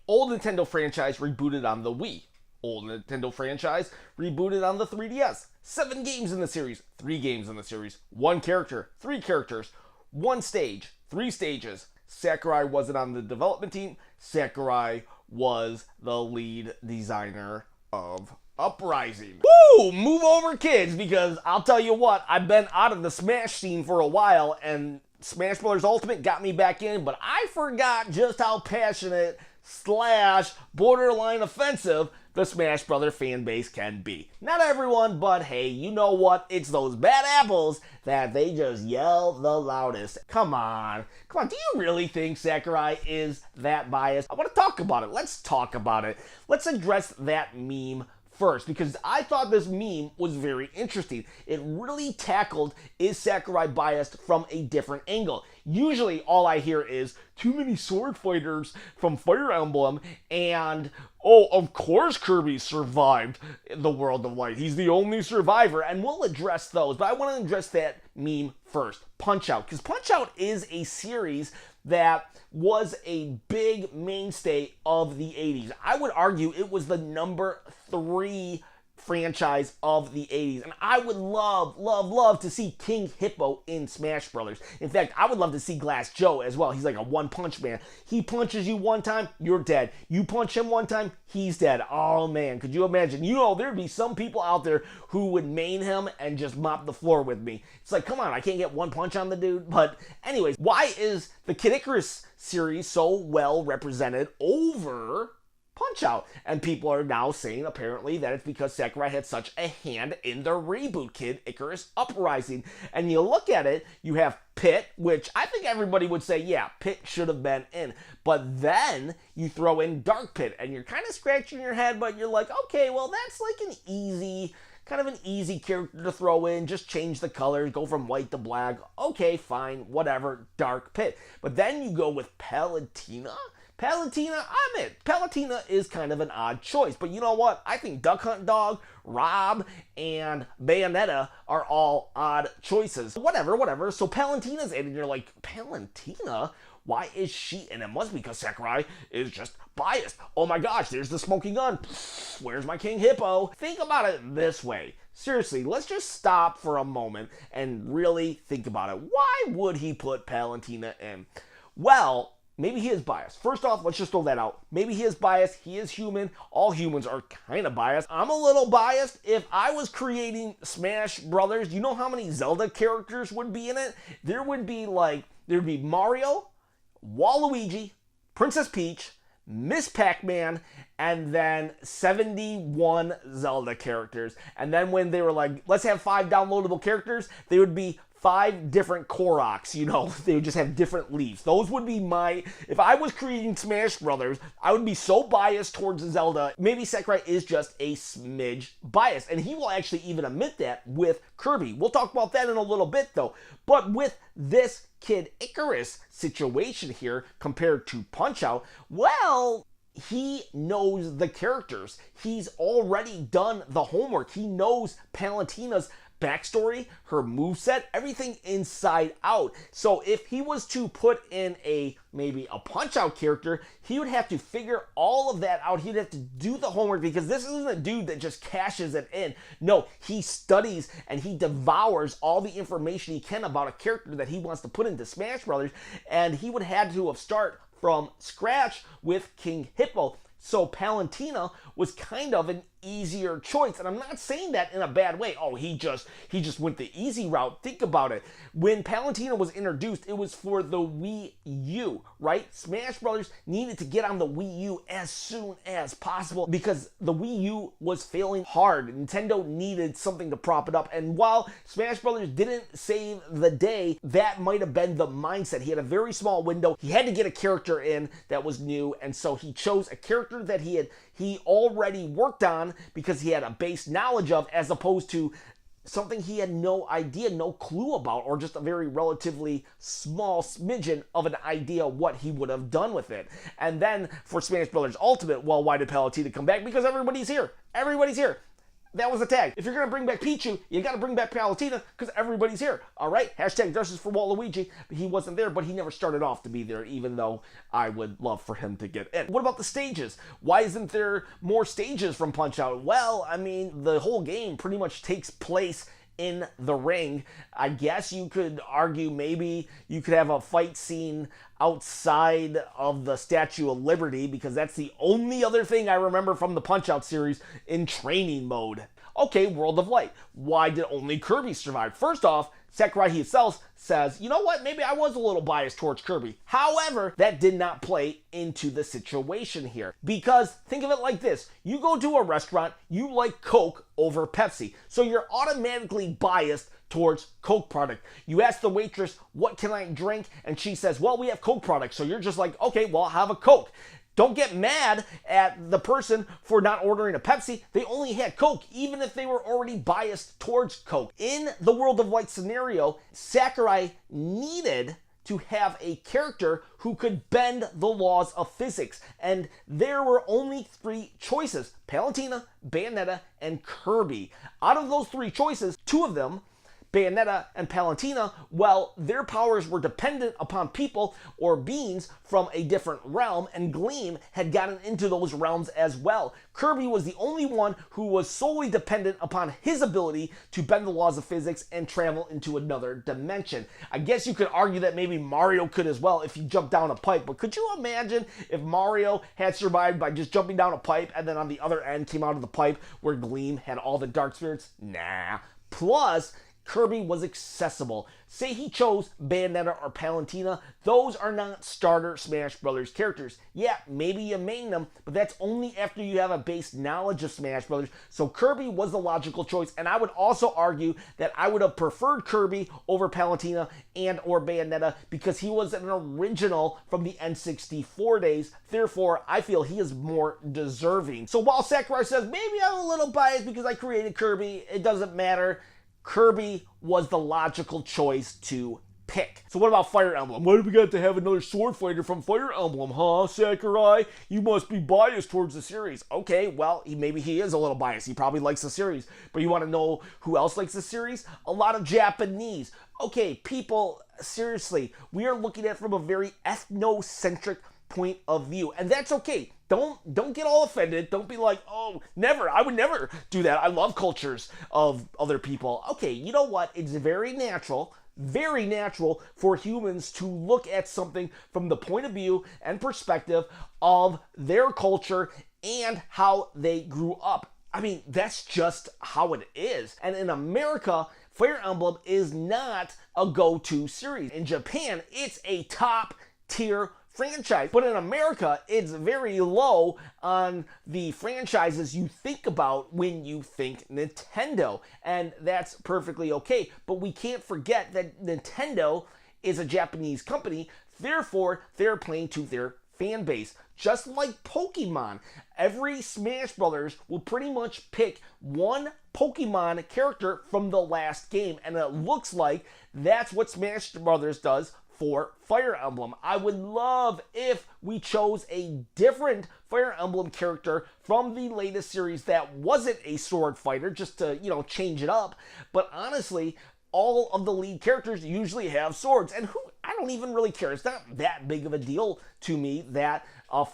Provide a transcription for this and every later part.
Old Nintendo franchise rebooted on the Wii. Old Nintendo franchise rebooted on the 3DS. 7 games in the series, 3 games in the series, 1 character, 3 characters, 1 stage, 3 stages. Sakurai wasn't on the development team. Sakurai was the lead designer of Uprising. Woo! Move over, kids, because I'll tell you what, I've been out of the Smash scene for a while, and Smash Bros. Ultimate got me back in, but I forgot just how passionate / borderline offensive the Smash Brothers fan base can be. Not everyone, but hey, you know what? It's those bad apples that they just yell the loudest. Come on, do you really think Sakurai is that biased? I want to talk about it. Let's talk about it. Let's address that meme first, because I thought this meme was very interesting. It really tackled, is Sakurai biased, from a different angle. Usually all I hear is, too many sword fighters from Fire Emblem, and oh, of course Kirby survived the World of Light. He's the only survivor, and we'll address those, but I want to address that meme first. Punch-Out, because Punch-Out is a series that was a big mainstay of the 80s. I would argue it was the number 3 franchise of the 80s. And I would love to see King Hippo in Smash Brothers. In fact, I would love to see Glass Joe as well. He's like a one-punch man. He punches you one time, you're dead. You punch him one time, he's dead. Oh man, could you imagine? You know, there'd be some people out there who would main him and just mop the floor with me. It's like, come on, I can't get one punch on the dude. But anyways, why is the Kid Icarus series so well represented over Punch-Out? And people are now saying, apparently, that it's because Sakurai had such a hand in the reboot Kid Icarus Uprising. And you look at it, you have Pit, which I think everybody would say, yeah, Pit should have been in. But then you throw in Dark Pit, and you're kind of scratching your head, but you're like, okay, well, that's like an easy character to throw in. Just change the colors, go from white to black. Okay, fine, whatever, Dark Pit. But then you go with Palutena. Palutena is kind of an odd choice, but you know what? I think Duck Hunt Dog, Rob, and Bayonetta are all odd choices. Whatever. So Palutena's in, and you're like, Palutena? Why is she in? It must be because Sakurai is just biased. Oh my gosh, there's the smoking gun. Where's my King Hippo? Think about it this way. Seriously, let's just stop for a moment and really think about it. Why would he put Palutena in? Well, maybe he is biased. First off, let's just throw that out. Maybe he is biased. He is human. All humans are kind of biased. I'm a little biased. If I was creating Smash Brothers, you know how many Zelda characters would be in it? There'd be Mario, Waluigi, Princess Peach, Miss Pac-Man, and then 71 Zelda characters. And then when they were like, let's have 5 downloadable characters, they would be 5 different Koroks, you know, they would just have different leaves. Those would be if I was creating Smash Brothers, I would be so biased towards Zelda. Maybe Sakurai is just a smidge biased, and he will actually even admit that with Kirby. We'll talk about that in a little bit though. But with this Kid Icarus situation here compared to Punch-Out, well, he knows the characters. He's already done the homework. He knows Palutena's backstory, her moveset, everything inside out. So if he was to put in maybe a Punch-Out character, he would have to figure all of that out. He'd have to do the homework, because this isn't a dude that just cashes it in. No, he studies and he devours all the information he can about a character that he wants to put into Smash Brothers, and he would have to start from scratch with King Hippo. So Palutena was kind of an easier choice, and I'm not saying that in a bad way. Oh, he just went the easy route. Think about it. When Palutena was introduced, it was for the Wii U, right? Smash Brothers needed to get on the Wii U as soon as possible because the Wii U was failing hard. Nintendo needed something to prop it up, and while Smash Brothers didn't save the day, that might have been the mindset. He had a very small window. He had to get a character in that was new, and so he chose a character that he already worked on because he had a base knowledge of, as opposed to something he had no idea, no clue about, or just a very relatively small smidgen of an idea what he would have done with it. And then for Smash Brothers Ultimate, well, why did Palutena come back? Because everybody's here. Everybody's here. That was a tag. If you're going to bring back Pichu, you got to bring back Palutena because everybody's here. All right? Hashtag justice for Waluigi. He wasn't there, but he never started off to be there, even though I would love for him to get in. What about the stages? Why isn't there more stages from Punch-Out? Well, I mean, the whole game pretty much takes place in the ring. I guess you could argue maybe you could have a fight scene outside of the Statue of Liberty, because that's the only other thing I remember from the Punch-Out series in training mode. Okay, World of Light. Why did only Kirby survive? First off, Sakurai himself says, you know what, maybe I was a little biased towards Kirby. However, that did not play into the situation here. Because think of it like this. You go to a restaurant, you like Coke over Pepsi. So you're automatically biased towards Coke product. You ask the waitress, what can I drink? And she says, well, we have Coke products. So you're just like, okay, well, I'll have a Coke. Don't get mad at the person for not ordering a Pepsi. They only had Coke, even if they were already biased towards Coke. In the World of Light scenario, Sakurai needed to have a character who could bend the laws of physics. And there were only 3 choices: Palutena, Bayonetta, and Kirby. Out of those 3 choices, 2 of them, Bayonetta and Palutena, well, their powers were dependent upon people or beings from a different realm, and Gleam had gotten into those realms as well. Kirby was the only one who was solely dependent upon his ability to bend the laws of physics and travel into another dimension. I guess you could argue that maybe Mario could as well if he jumped down a pipe, but could you imagine if Mario had survived by just jumping down a pipe and then on the other end came out of the pipe where Gleam had all the dark spirits? Nah. Plus, Kirby was accessible. Say he chose Bayonetta or Palutena, those are not starter Smash Brothers characters. Yeah, maybe you main them, but that's only after you have a base knowledge of Smash Brothers. So Kirby was the logical choice, and I would also argue that I would have preferred Kirby over Palutena and or Bayonetta because he was an original from the N64 days. Therefore, I feel he is more deserving. So while Sakurai says, maybe I'm a little biased because I created Kirby, it doesn't matter. Kirby was the logical choice to pick. So what about Fire Emblem? Why do we got to have another sword fighter from Fire Emblem, huh, Sakurai? You must be biased towards the series. Okay, well, maybe he is a little biased. He probably likes the series. But you want to know who else likes the series? A lot of Japanese. Okay, people, seriously, we are looking at it from a very ethnocentric point of view. And that's okay. Don't get all offended. Don't be like, oh, never. I would never do that. I love cultures of other people. Okay, you know what? It's very natural for humans to look at something from the point of view and perspective of their culture and how they grew up. I mean, that's just how it is. And in America, Fire Emblem is not a go-to series. In Japan, it's a top tier franchise, but in America, it's very low on the franchises you think about when you think Nintendo, and that's perfectly okay. But we can't forget that Nintendo is a Japanese company, therefore they're playing to their fan base. Just like Pokemon, every Smash Brothers will pretty much pick one Pokemon character from the last game, and it looks like that's what Smash Brothers does for Fire Emblem. I would love if we chose a different Fire Emblem character from the latest series that wasn't a sword fighter, just to, change it up. But honestly, all of the lead characters usually have swords, and I don't even really care. It's not that big of a deal to me that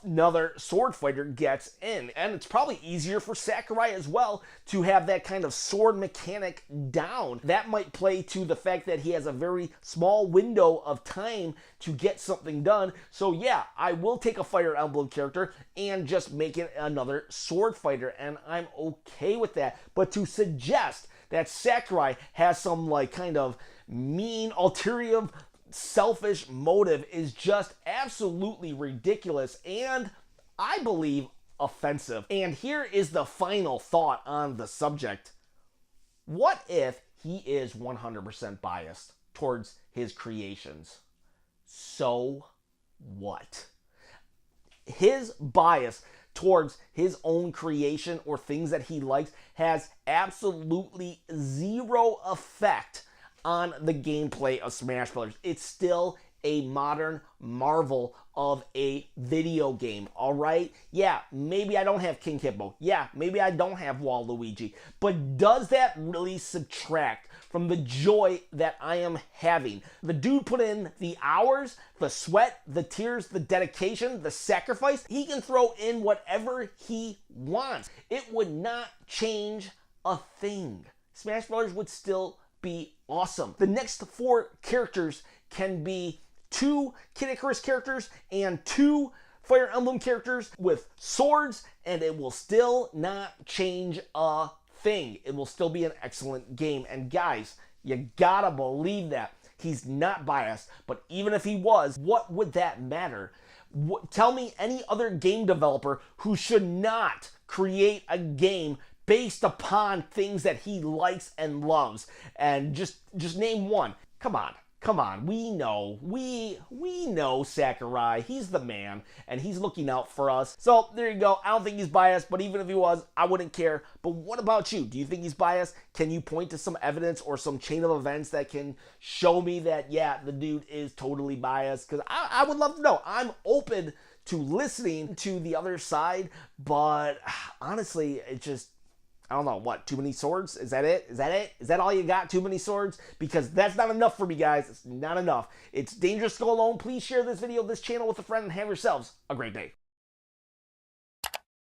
another sword fighter gets in. And it's probably easier for Sakurai as well to have that kind of sword mechanic down. That might play to the fact that he has a very small window of time to get something done. So yeah, I will take a Fire Emblem character and just make it another sword fighter, and I'm okay with that. But to suggest that Sakurai has some kind of mean, ulterior, selfish motive is just absolutely ridiculous and I believe offensive. And here is the final thought on the subject. What if he is 100% biased towards his creations? So what? His bias towards his own creation or things that he likes has absolutely zero effect on the gameplay of Smash Brothers. It's still a modern marvel of a video game, all right? Yeah, maybe I don't have King Hippo. Yeah, maybe I don't have Waluigi. But does that really subtract from the joy that I am having? The dude put in the hours, the sweat, the tears, the dedication, the sacrifice. He can throw in whatever he wants. It would not change a thing. Smash Brothers would still be awesome. The next 4 characters can be 2 Kid Icarus characters and 2 Fire Emblem characters with swords, and it will still not change a thing. It will still be an excellent game. And guys, you gotta believe that. He's not biased, but even if he was, what would that matter? Tell me any other game developer who should not create a game based upon things that he likes and loves. And just name one. Come on. We know Sakurai. He's the man, and he's looking out for us. So there you go. I don't think he's biased, but even if he was, I wouldn't care. But what about you? Do you think he's biased? Can you point to some evidence or some chain of events that can show me that, yeah, the dude is totally biased? Because I would love to know. I'm open to listening to the other side, but honestly, it just, I don't know, what, too many swords? Is that it? Is that all you got, too many swords? Because that's not enough for me, guys. It's not enough. It's dangerous to go alone. Please share this video, this channel with a friend, and have yourselves a great day.